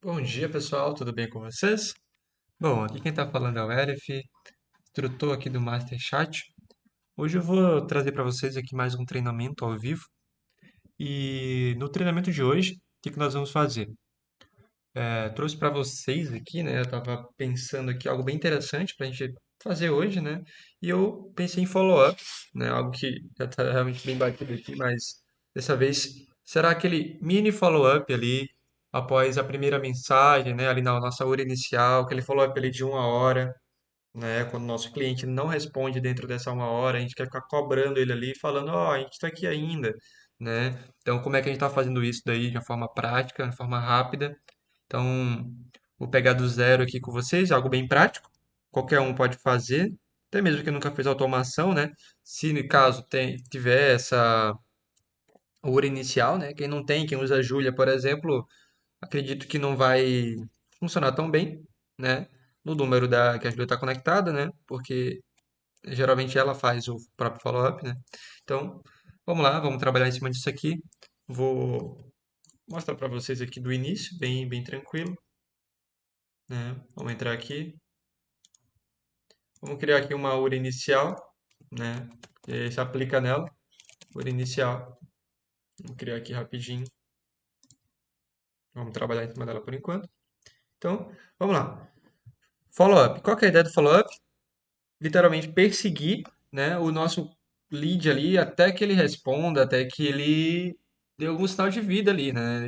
Bom dia, pessoal, tudo bem com vocês? Bom, aqui quem está falando é o Elif, instrutor aqui do Master Chat. Hoje eu vou trazer para vocês aqui mais um treinamento ao vivo. E no treinamento de hoje, o que que nós vamos fazer? Trouxe para vocês aqui, né? Eu estava pensando aqui algo bem interessante para a gente fazer hoje, né? E eu pensei em follow-up, né? Algo que já está realmente bem batido aqui, mas dessa vez será aquele mini follow-up ali após a primeira mensagem, né? Ali na nossa hora inicial, aquele follow-up ali de 1 hora, né? Quando o nosso cliente não responde dentro dessa 1 hora, a gente quer ficar cobrando ele ali, falando, ó, a gente está aqui ainda, né? Então, como é que a gente está fazendo isso daí de uma forma prática, de forma rápida? Então, vou pegar do zero aqui com vocês, algo bem prático. Qualquer um pode fazer, até mesmo que nunca fez automação, né? Se no caso tiver essa hora inicial, né? Quem não tem, quem usa a Julia, por exemplo, acredito que não vai funcionar tão bem, né? No número que a Julia está conectada, né? Porque geralmente ela faz o próprio follow-up, né? Então, vamos lá, vamos trabalhar em cima disso aqui. Vou mostrar para vocês aqui do início, bem tranquilo, né? Vamos entrar aqui. Vamos criar aqui uma URA inicial, né? E aí se aplica nela, URA inicial. Vamos criar aqui rapidinho. Vamos trabalhar em cima dela por enquanto. Então, vamos lá. Follow-up. Qual que é a ideia do follow-up? Literalmente perseguir, né, o nosso lead ali até que ele responda, até que ele dê algum sinal de vida ali, né?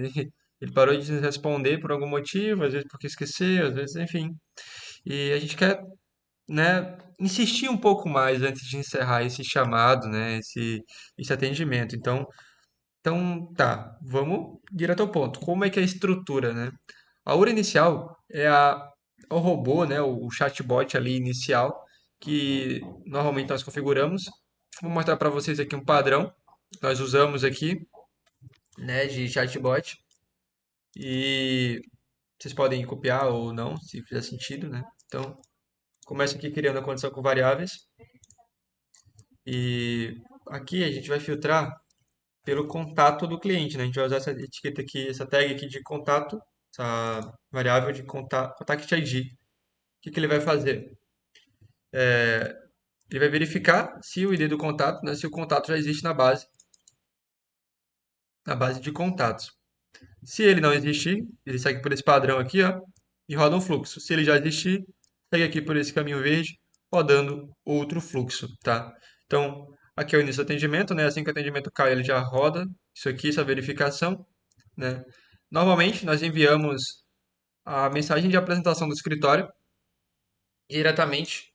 Ele parou de responder por algum motivo, às vezes porque esqueceu, às vezes, enfim. E a gente quer, né, insistir um pouco mais antes de encerrar esse chamado, né, esse atendimento. Então, tá, vamos direto ao ponto. Como é que é a estrutura, né? A URA inicial é o robô, né, o chatbot ali inicial que normalmente nós configuramos. Vou mostrar para vocês aqui um padrão que nós usamos aqui, né, de chatbot e vocês podem copiar ou não, se fizer sentido, né? Então, começa aqui criando a condição com variáveis e aqui a gente vai filtrar pelo contato do cliente, né? A gente vai usar essa etiqueta aqui, essa tag aqui de contato, essa variável de contact ID. O que que ele vai fazer? Ele vai verificar se o ID do contato, né, se o contato já existe na base de contatos. Se ele não existir, ele segue por esse padrão aqui, ó, e roda um fluxo. Se ele já existir, segue aqui por esse caminho verde, rodando outro fluxo, tá? Então, aqui é o início do atendimento, né? Assim que o atendimento cai, ele já roda isso aqui, essa verificação, né? Normalmente, nós enviamos a mensagem de apresentação do escritório diretamente,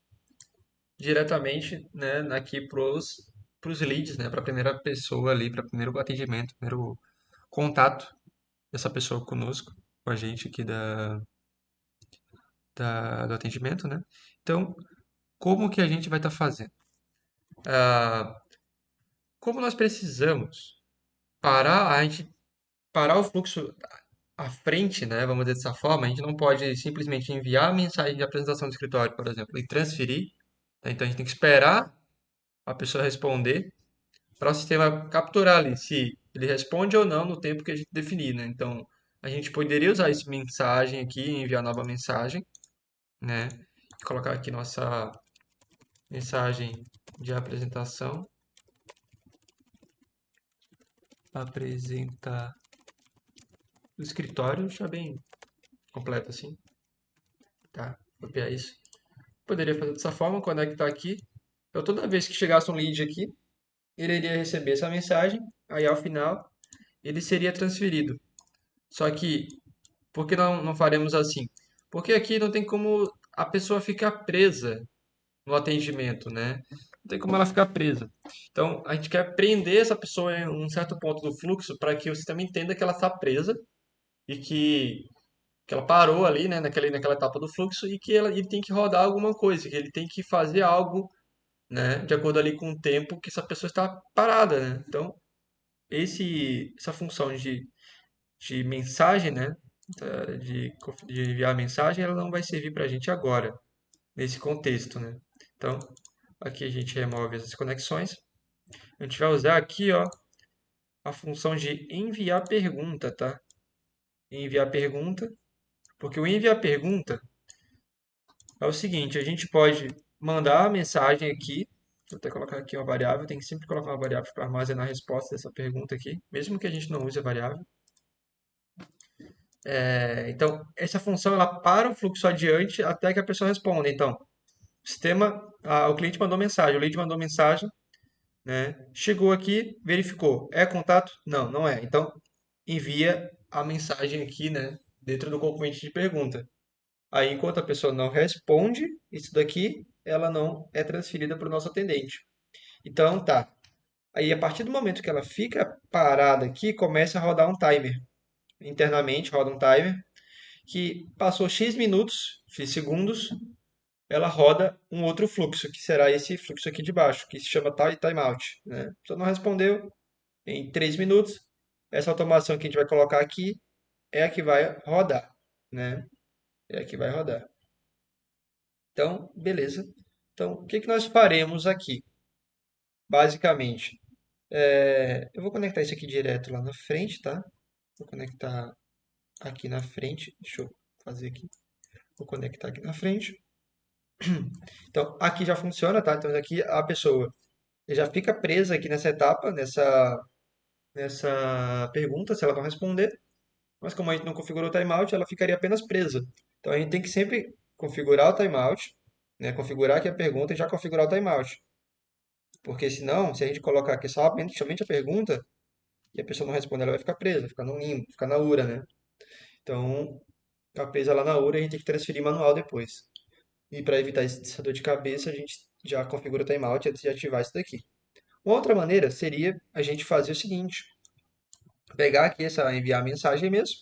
diretamente, né, aqui pros leads, né, para a primeira pessoa ali, para o primeiro atendimento, primeiro contato dessa pessoa conosco, com a gente aqui do atendimento, né? Então, como que a gente vai estar fazendo? Ah, como nós precisamos a gente parar o fluxo à frente, né? Vamos dizer dessa forma, a gente não pode simplesmente enviar a mensagem de apresentação do escritório, por exemplo, e transferir, né? Então a gente tem que esperar a pessoa responder para o sistema capturar ali se ele responde ou não no tempo que a gente definir, né? Então a gente poderia usar essa mensagem aqui, enviar nova mensagem, né? Colocar aqui nossa mensagem de apresentação, apresenta do escritório, deixa bem completo assim, tá? Copiar isso. Poderia fazer dessa forma, conectar aqui. Então toda vez que chegasse um lead aqui, ele iria receber essa mensagem, aí ao final ele seria transferido. Só que, por que não faremos assim? Porque aqui não tem como a pessoa ficar presa no atendimento, né? Não tem como ela ficar presa. Então, a gente quer prender essa pessoa em um certo ponto do fluxo para que o sistema entenda que ela está presa e que ela parou ali, né, naquela etapa do fluxo e que ele tem que rodar alguma coisa, que ele tem que fazer algo, né, de acordo ali com o tempo que essa pessoa está parada, né? Então, essa função de mensagem, né, de enviar mensagem, ela não vai servir para a gente agora, nesse contexto, né? Então, aqui a gente remove essas conexões. A gente vai usar aqui, ó, a função de enviar pergunta, tá? Enviar pergunta. Porque o enviar pergunta é o seguinte, a gente pode mandar a mensagem aqui, vou até colocar aqui uma variável, tem que sempre colocar uma variável para armazenar a resposta dessa pergunta aqui, mesmo que a gente não use a variável. Então, essa função ela para o fluxo adiante até que a pessoa responda. Então, o cliente mandou mensagem, o lead mandou mensagem, né? Chegou aqui, verificou. É contato? Não, não é. Então, envia a mensagem aqui, né? Dentro do componente de pergunta. Aí, enquanto a pessoa não responde, isso daqui, ela não é transferida para o nosso atendente. Então, tá. Aí, a partir do momento que ela fica parada aqui, começa a rodar um timer. Internamente, roda um timer que passou X minutos, X segundos, ela roda um outro fluxo, que será esse fluxo aqui de baixo, que se chama timeout, né? A pessoa não respondeu em 3 minutos, essa automação que a gente vai colocar aqui é a que vai rodar, né? É a que vai rodar. Então, beleza. Então, o que que nós faremos aqui? Basicamente, eu vou conectar isso aqui direto lá na frente, tá? Vou conectar aqui na frente. Deixa eu fazer aqui. Vou conectar aqui na frente. Então, aqui já funciona, tá? Então, aqui a pessoa já fica presa aqui nessa etapa, nessa pergunta, se ela não responder. Mas como a gente não configurou o timeout, ela ficaria apenas presa. Então, a gente tem que sempre configurar o timeout, né? Configurar aqui a pergunta e já configurar o timeout. Porque senão, se a gente colocar aqui somente a pergunta e a pessoa não responder, ela vai ficar presa, ficar no limbo, ficar na URA, né? Então, ficar presa lá na URA, a gente tem que transferir manual depois. E para evitar essa dor de cabeça, a gente já configura o timeout antes de ativar isso daqui. Uma outra maneira seria a gente fazer o seguinte: pegar aqui essa enviar mensagem mesmo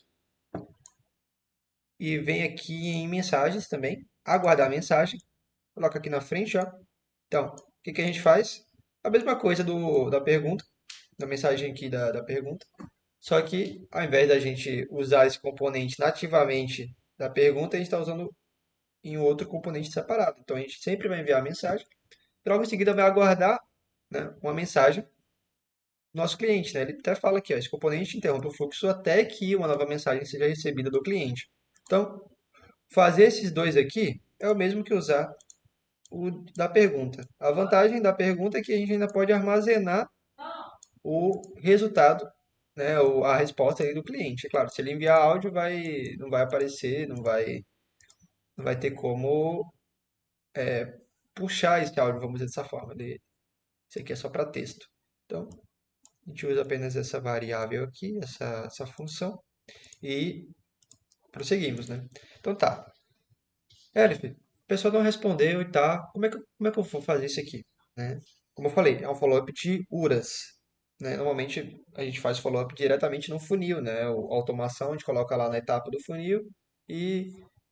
e vem aqui em mensagens também, aguardar a mensagem, coloca aqui na frente, ó. Então, o que que a gente faz? A mesma coisa da pergunta, da mensagem aqui da pergunta, só que ao invés da gente usar esse componente nativamente da pergunta, a gente está usando em outro componente separado. Então, a gente sempre vai enviar a mensagem, e logo em seguida vai aguardar, né, uma mensagem nosso cliente, né? Ele até fala aqui, ó, esse componente interrompe o fluxo até que uma nova mensagem seja recebida do cliente. Então, fazer esses dois aqui é o mesmo que usar o da pergunta. A vantagem da pergunta é que a gente ainda pode armazenar o resultado, né, a resposta aí do cliente. É claro, se ele enviar áudio, não vai aparecer, não vai ter como puxar esse áudio, vamos dizer dessa forma. Isso aqui é só para texto. Então, a gente usa apenas essa variável aqui, essa função, e prosseguimos, né? Então tá. Elif, a pessoa não respondeu e tá. Como é que eu vou fazer isso aqui? Né? Como eu falei, é um follow-up de URAs. Né? Normalmente a gente faz follow-up diretamente no funil, né? A automação a gente coloca lá na etapa do funil e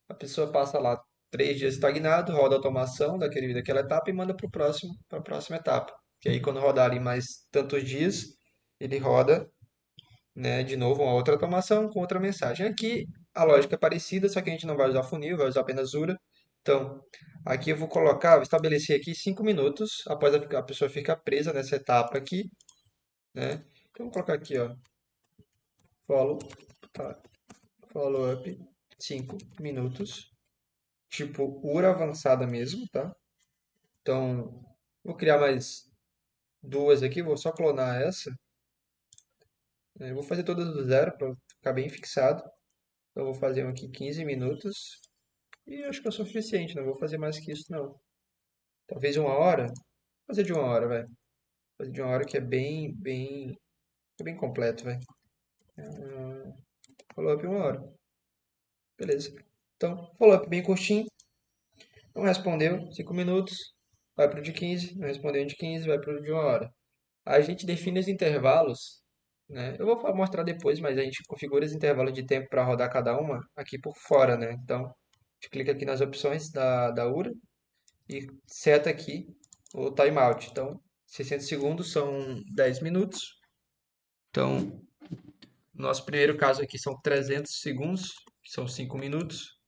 a pessoa passa lá 3 dias estagnado, roda a automação daquela etapa e manda para a próxima etapa. Que aí quando rodar ali mais tantos dias, ele roda, né, de novo uma outra automação com outra mensagem. Aqui a lógica é parecida, só que a gente não vai usar funil, vai usar apenas URA. Então, aqui eu vou colocar, vou estabelecer aqui 5 minutos após a pessoa ficar presa nessa etapa aqui, né? Então, vou colocar aqui, ó, follow, tá, follow up 5 minutos, tipo URA avançada mesmo, tá? Então, vou criar mais duas aqui, vou só clonar essa, né? Eu vou fazer todas do zero para ficar bem fixado. Então, eu vou fazer um aqui 15 minutos. E acho que é o suficiente, não vou fazer mais que isso, não. Talvez 1 hora. Vou fazer de 1 hora, vai. Fazer de 1 hora que é bem completo, vai. Follow-up 1 hora. Beleza. Então, follow-up bem curtinho. Não respondeu, 5 minutos. Vai para o de 15. Não respondeu de 15, vai para o de 1 hora. A gente define os intervalos, né? Eu vou mostrar depois, mas a gente configura os intervalos de tempo para rodar cada uma aqui por fora, né? Então, a gente clica aqui nas opções da URA e seta aqui o timeout. Então, 60 segundos são 10 minutos. Então, nosso primeiro caso aqui são 300 segundos, que são 5 minutos,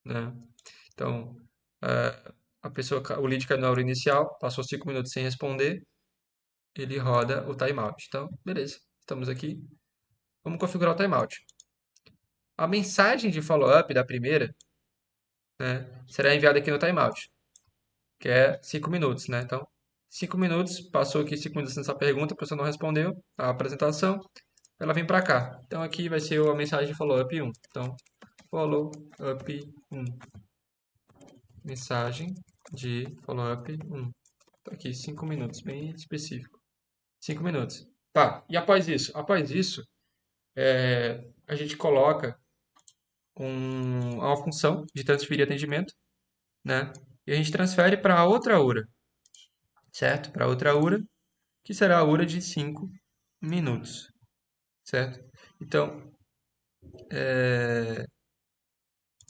né? Então, a pessoa, o lead caiu na hora inicial, passou 5 minutos sem responder, ele roda o timeout. Então, beleza, estamos aqui. Vamos configurar o timeout. a mensagem de follow-up da primeira, né, será enviada aqui no timeout, que é 5 minutos, né? Então, 5 minutos, passou aqui 5 minutos nessa pergunta, a pessoa não respondeu a apresentação, ela vem para cá. Então, aqui vai ser a mensagem de follow-up 1. Então, follow-up 1. Mensagem de follow-up 1. Tá aqui, 5 minutos, bem específico. 5 minutos. Tá, e após isso? Após isso, a gente coloca uma função de transferir atendimento, né? E a gente transfere para outra URA, certo? Para outra URA, que será a URA de 5 minutos, certo? Então,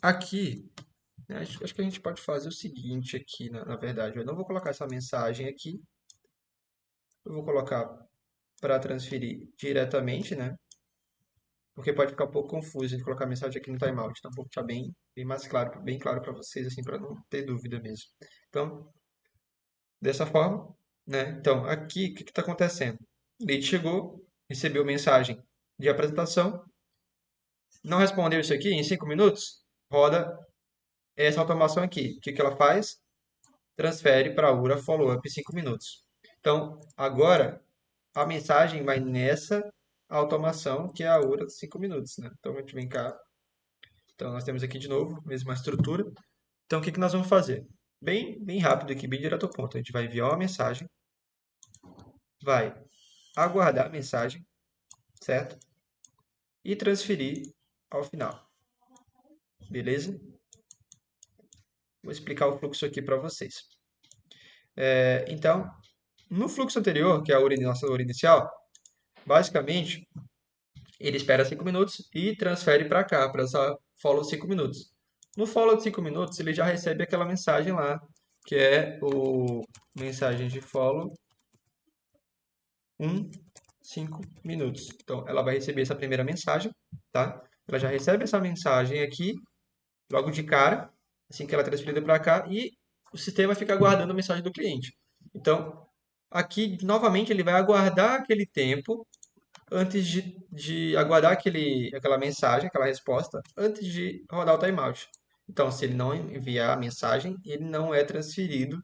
aqui, né, acho que a gente pode fazer o seguinte aqui, na verdade. Eu não vou colocar essa mensagem aqui, eu vou colocar para transferir diretamente, né? Porque pode ficar um pouco confuso de colocar a mensagem aqui no timeout. Então, vou deixar bem mais claro, bem claro para vocês, assim, para não ter dúvida mesmo. Então, dessa forma, né? Então, aqui, o que está acontecendo? O lead chegou, recebeu mensagem de apresentação, não respondeu isso aqui em 5 minutos, roda essa automação aqui. O que ela faz? Transfere para a URA follow-up 5 minutos. Então, agora, a mensagem vai nessa automação que é a URA 5 minutos, né? Então, a gente vem cá. Então, nós temos aqui de novo, mesma estrutura. Então, o que nós vamos fazer? Bem rápido aqui, bem direto ao ponto. A gente vai enviar uma mensagem, vai aguardar a mensagem, certo? E transferir ao final. Beleza? Vou explicar o fluxo aqui para vocês. Então, no fluxo anterior, que é a nossa URI inicial, basicamente, ele espera 5 minutos e transfere para cá, para essa follow 5 minutos. No follow de 5 minutos, ele já recebe aquela mensagem lá, que é o mensagem de follow 1, 5 minutos. Então, ela vai receber essa primeira mensagem, tá? Ela já recebe essa mensagem aqui, logo de cara, assim que ela é transferida para cá, e o sistema fica aguardando a mensagem do cliente. Então, aqui, novamente, ele vai aguardar aquele tempo antes de aguardar aquela mensagem, aquela resposta, antes de rodar o timeout. Então, se ele não enviar a mensagem, ele não é transferido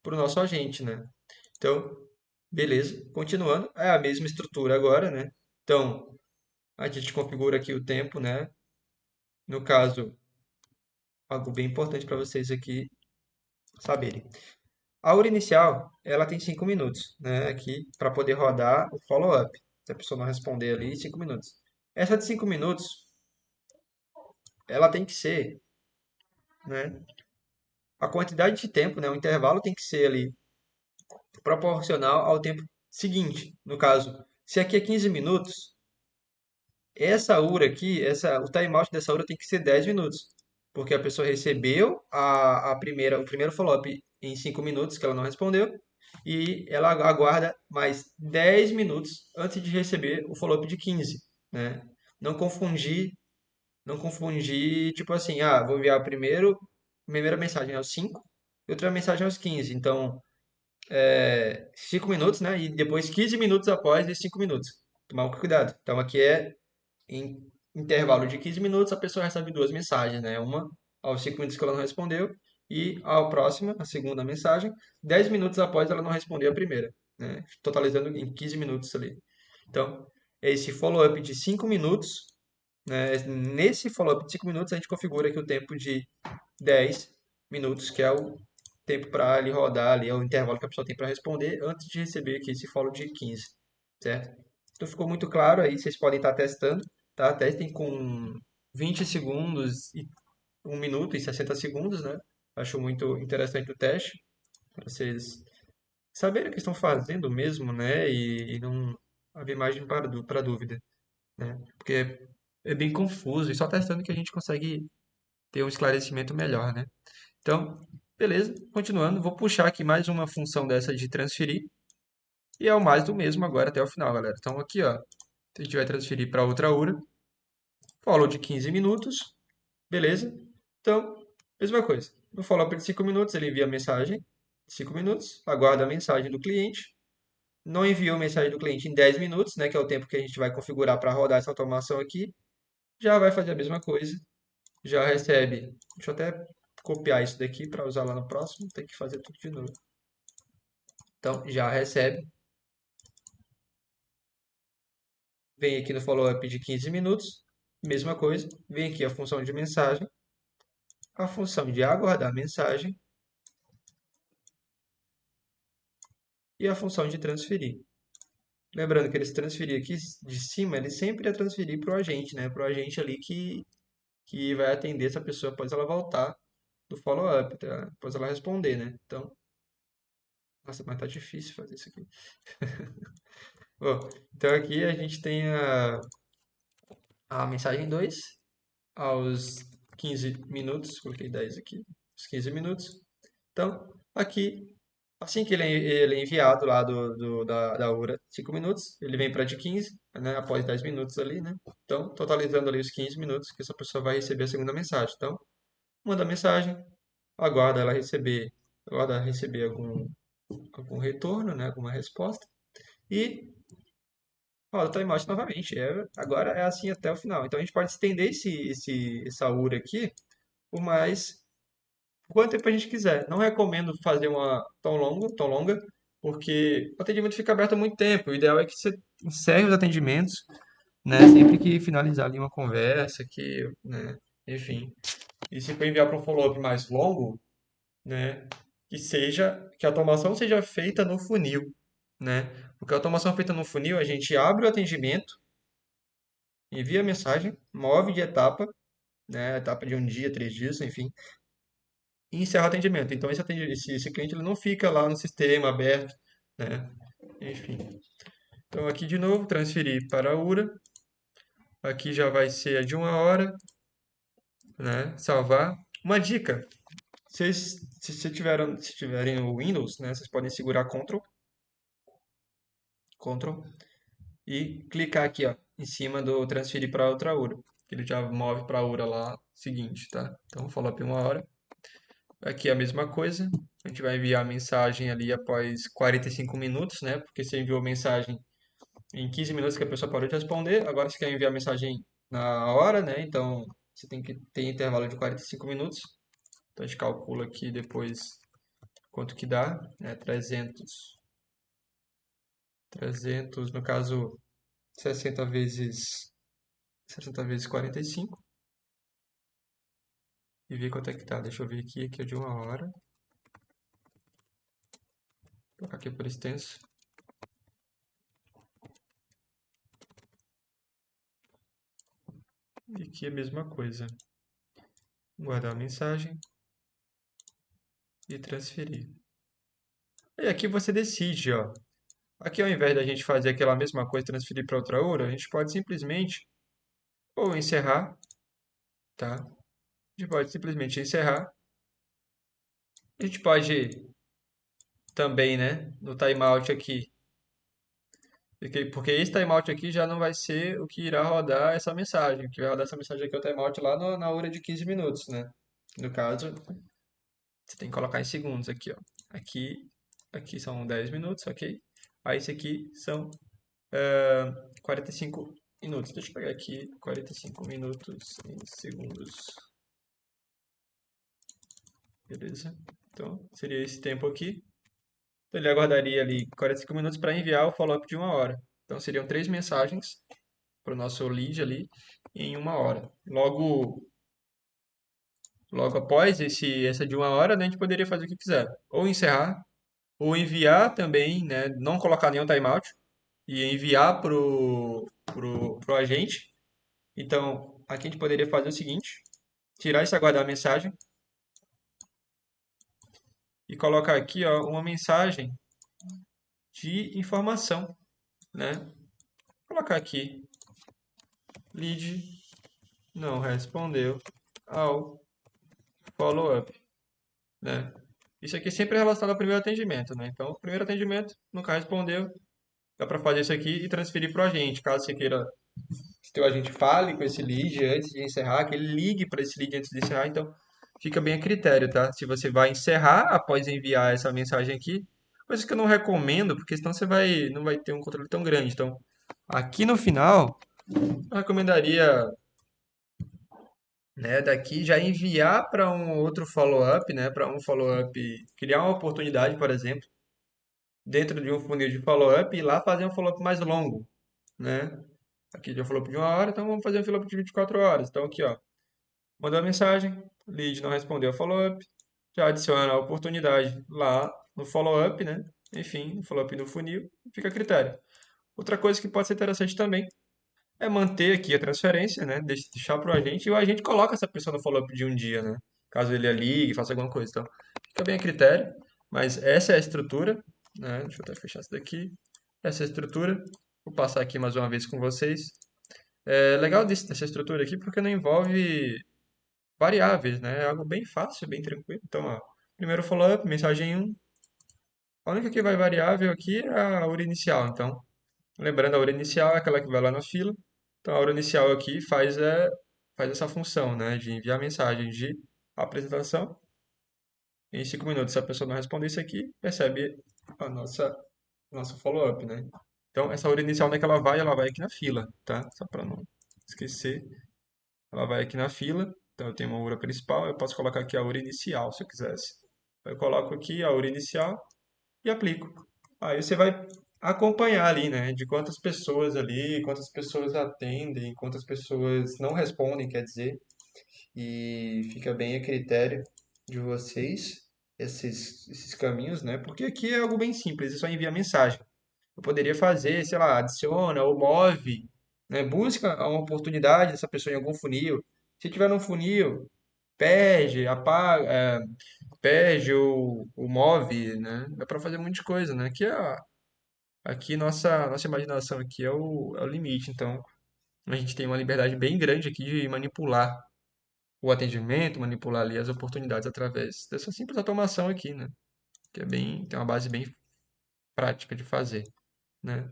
para o nosso agente, né? Então, beleza. Continuando, é a mesma estrutura agora, né? Então, a gente configura aqui o tempo, né? No caso, algo bem importante para vocês aqui saberem. A hora inicial, ela tem 5 minutos, né? Aqui, para poder rodar o follow-up. Se a pessoa não responder ali, 5 minutos. Essa de 5 minutos, ela tem que ser, né? A quantidade de tempo, né? O intervalo tem que ser ali proporcional ao tempo seguinte. No caso, se aqui é 15 minutos, essa URA aqui, o timeout dessa URA tem que ser 10 minutos. Porque a pessoa recebeu o primeiro follow-up em 5 minutos, que ela não respondeu, e ela aguarda mais 10 minutos antes de receber o follow-up de 15, né? Não confundir, não confundir, tipo assim, vou enviar primeira mensagem aos 5 e outra mensagem aos 15. Então, 5 minutos, né? E depois 15 minutos após esses 5 minutos. Tomar um cuidado. Então, aqui é em intervalo de 15 minutos, a pessoa recebe duas mensagens, né? Uma aos 5 minutos que ela não respondeu e a próxima, a segunda mensagem, 10 minutos após ela não responder a primeira, né? Totalizando em 15 minutos ali. Então, esse follow-up de 5 minutos, né? Nesse follow-up de 5 minutos, a gente configura aqui o tempo de 10 minutos, que é o tempo para ele rodar ali, é o intervalo que a pessoa tem para responder antes de receber aqui esse follow de 15, certo? Então ficou muito claro aí, vocês podem estar testando, tá? Testem com 20 segundos e 1 minuto e 60 segundos, né? Acho muito interessante o teste, para vocês saberem o que estão fazendo mesmo, né? E não haver margem para dúvida, né? Porque é bem confuso e só testando que a gente consegue ter um esclarecimento melhor, né? Então, beleza, continuando, vou puxar aqui mais uma função dessa de transferir e é o mais do mesmo agora até o final, galera. Então aqui, ó, a gente vai transferir para outra URA, follow de 15 minutos, beleza? Então, mesma coisa. No follow de 5 minutos, ele envia a mensagem, 5 minutos, aguarda a mensagem do cliente, não enviou a mensagem do cliente em 10 minutos, né, que é o tempo que a gente vai configurar para rodar essa automação aqui. já vai fazer a mesma coisa, já recebe. Deixa eu até copiar isso daqui para usar lá no próximo, tem que fazer tudo de novo. Então, já recebe, vem aqui no follow-up de 15 minutos, mesma coisa, vem aqui a função de mensagem, a função de aguardar mensagem e a função de transferir. Lembrando que eles transferir aqui de cima, ele sempre é transferir para o agente, né? Para o agente ali que vai atender essa pessoa após ela voltar do follow-up, tá? Após ela responder, né? Então, nossa, mas tá difícil fazer isso aqui. Bom, então aqui a gente tem a mensagem 2 aos 15 minutos, coloquei 10 aqui, os 15 minutos. Então, aqui, assim que ele é enviado lá da URA 5 minutos, ele vem para de 15, né, após 10 minutos ali, né? Então, totalizando ali os 15 minutos que essa pessoa vai receber a segunda mensagem. Então, manda a mensagem, aguarda ela receber, aguarda receber algum retorno, né, alguma resposta, e roda o timeout novamente. Agora é assim até o final. Então, a gente pode estender essa URA aqui por mais quanto tempo a gente quiser. Não recomendo fazer uma tão longa, porque o atendimento fica aberto há muito tempo. O ideal é que você encerre os atendimentos, né, sempre que finalizar ali uma conversa, né, enfim. E se for enviar para um follow-up mais longo, né, que a automação seja feita no funil, né? Porque a automação feita no funil, a gente abre o atendimento, envia a mensagem, move de etapa, né, etapa de um dia, 3 dias, enfim, e encerra o atendimento. Então esse cliente ele não fica lá no sistema aberto, né? Enfim. Então aqui de novo, transferir para a URA. Aqui já vai ser a de 1 hora, né? Salvar. Uma dica, se tiverem o Windows, né, vocês podem segurar Ctrl e clicar aqui, ó, em cima do transferir para outra URA. Ele já move para a URA lá seguinte, tá? Então, follow-up 1 hora. Aqui é a mesma coisa. A gente vai enviar a mensagem ali após 45 minutos, né? Porque você enviou mensagem em 15 minutos que a pessoa parou de responder. Agora você quer enviar a mensagem na hora, né? Então você tem que ter intervalo de 45 minutos. Então a gente calcula aqui depois quanto que dá, né? 300 no caso 60 vezes 45 e ver quanto é que tá. Deixa eu ver aqui é de 1 hora. Vou colocar aqui por extenso. E aqui é a mesma coisa. Guardar a mensagem e transferir. E aqui você decide, ó. Aqui ao invés da gente fazer aquela mesma coisa, transferir para outra URA, a gente pode simplesmente ou encerrar, tá? A gente pode simplesmente encerrar. A gente pode também, né, no timeout aqui, porque esse timeout aqui já não vai ser o que irá rodar essa mensagem. O que vai rodar essa mensagem aqui é o timeout lá na URA de 15 minutos, né? No caso, você tem que colocar em segundos aqui, ó. Aqui são 10 minutos, ok? Aí esse aqui são 45 minutos. Deixa eu pegar aqui 45 minutos em segundos. Beleza? Então, seria esse tempo aqui. Então, ele aguardaria ali 45 minutos para enviar o follow-up de 1 hora. Então, seriam 3 mensagens para o nosso lead ali em 1 hora. Logo após essa de 1 hora, né, a gente poderia fazer o que quiser. Ou encerrar, ou enviar também, né, não colocar nenhum timeout, e enviar pro agente. Então, aqui a gente poderia fazer o seguinte, tirar esse aguardar mensagem e colocar aqui ó, uma mensagem de informação, né? Colocar aqui, lead não respondeu ao follow-up, né? Isso aqui sempre é relacionado ao primeiro atendimento, né? Então, o primeiro atendimento nunca respondeu, dá para fazer isso aqui e transferir para o agente, caso você queira que o agente fale com esse lead antes de encerrar, que ele ligue para esse lead antes de encerrar, então fica bem a critério, tá? Se você vai encerrar após enviar essa mensagem aqui, coisa que eu não recomendo, porque senão não vai ter um controle tão grande. Então, aqui no final, eu recomendaria né? Daqui já enviar para um outro follow-up, né? Para um follow-up, criar uma oportunidade, por exemplo, dentro de um funil de follow-up e lá fazer um follow-up mais longo, né? Aqui já follow-up de 1 hora, então vamos fazer um follow-up de 24 horas. Então aqui, ó, mandou a mensagem, lead não respondeu ao follow-up, já adiciona a oportunidade lá no follow-up, né? Enfim, no follow-up do funil, fica a critério. Outra coisa que pode ser interessante também é manter aqui a transferência, né? Deixar para o agente e o agente coloca essa pessoa no follow-up de um dia, né? Caso ele ligue, faça alguma coisa. Então, fica bem a critério, mas essa é a estrutura, né? Deixa eu até fechar isso daqui. Essa é a estrutura. Vou passar aqui mais uma vez com vocês. É legal dessa estrutura aqui porque não envolve variáveis, né? É algo bem fácil, bem tranquilo. Então, ó, primeiro follow-up, mensagem um. A única que vai variável aqui é a hora inicial. Então, lembrando, a hora inicial é aquela que vai lá na fila. Então, a hora inicial aqui faz essa função, né, de enviar mensagem de apresentação. Em 5 minutos, se a pessoa não responder isso aqui, recebe a nosso follow-up, né? Então, essa hora inicial, onde é que ela vai aqui na fila, tá? Só para não esquecer. Ela vai aqui na fila. Então, eu tenho uma hora principal, eu posso colocar aqui a hora inicial, se eu quisesse. Eu coloco aqui a hora inicial e aplico. Aí você vai acompanhar ali, né, de quantas pessoas ali, quantas pessoas atendem, quantas pessoas não respondem, quer dizer, e fica bem a critério de vocês esses caminhos, né? Porque aqui é algo bem simples, é só enviar mensagem. Eu poderia fazer, sei lá, adiciona ou move, né? Busca uma oportunidade dessa pessoa em algum funil. Se tiver num funil, perde, apaga, perde ou move, né? Dá para fazer um monte de coisa, né? Aqui nossa imaginação aqui é o limite. Então, a gente tem uma liberdade bem grande aqui de manipular o atendimento, manipular ali as oportunidades através dessa simples automação aqui, né? Que tem uma base bem prática de fazer, né?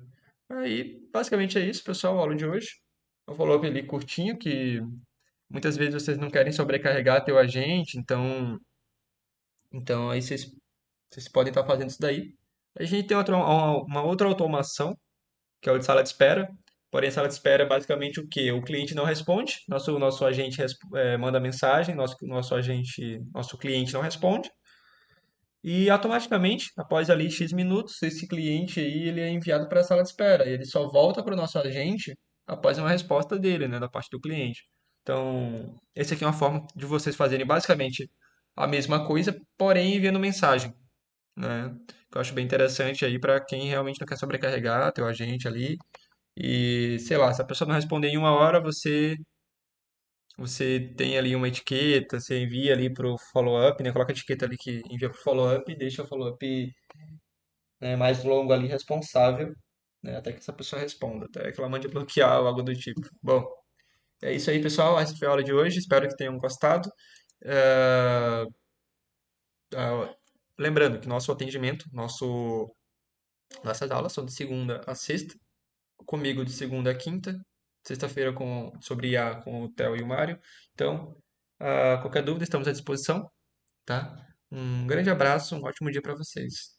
Aí, basicamente é isso, pessoal, a aula de hoje. Eu follow-up ali curtinho, que muitas vezes vocês não querem sobrecarregar teu agente, então aí vocês podem estar fazendo isso daí. A gente tem uma outra automação, que é o de sala de espera. Porém, sala de espera é basicamente o quê? O cliente não responde, nosso agente manda mensagem, nosso cliente não responde. E automaticamente, após ali X minutos, esse cliente aí ele é enviado para a sala de espera. E ele só volta para o nosso agente após uma resposta dele, né, da parte do cliente. Então, esse aqui é uma forma de vocês fazerem basicamente a mesma coisa, porém enviando mensagem, né? Que eu acho bem interessante aí para quem realmente não quer sobrecarregar teu agente ali. E, sei lá, se a pessoa não responder em 1 hora, você tem ali uma etiqueta, você envia ali pro follow-up, né? Coloca a etiqueta ali que envia pro follow-up e deixa o follow-up, né, mais longo ali responsável, né? Até que essa pessoa responda, até que ela mande bloquear ou algo do tipo. Bom, é isso aí, pessoal. Essa foi a aula de hoje. Espero que tenham gostado. Eh, lembrando que nosso atendimento, nossas aulas são de segunda a sexta, comigo de segunda a quinta, sexta-feira sobre IA com o Theo e o Mário. Então, qualquer dúvida, estamos à disposição, tá? Um grande abraço, um ótimo dia para vocês.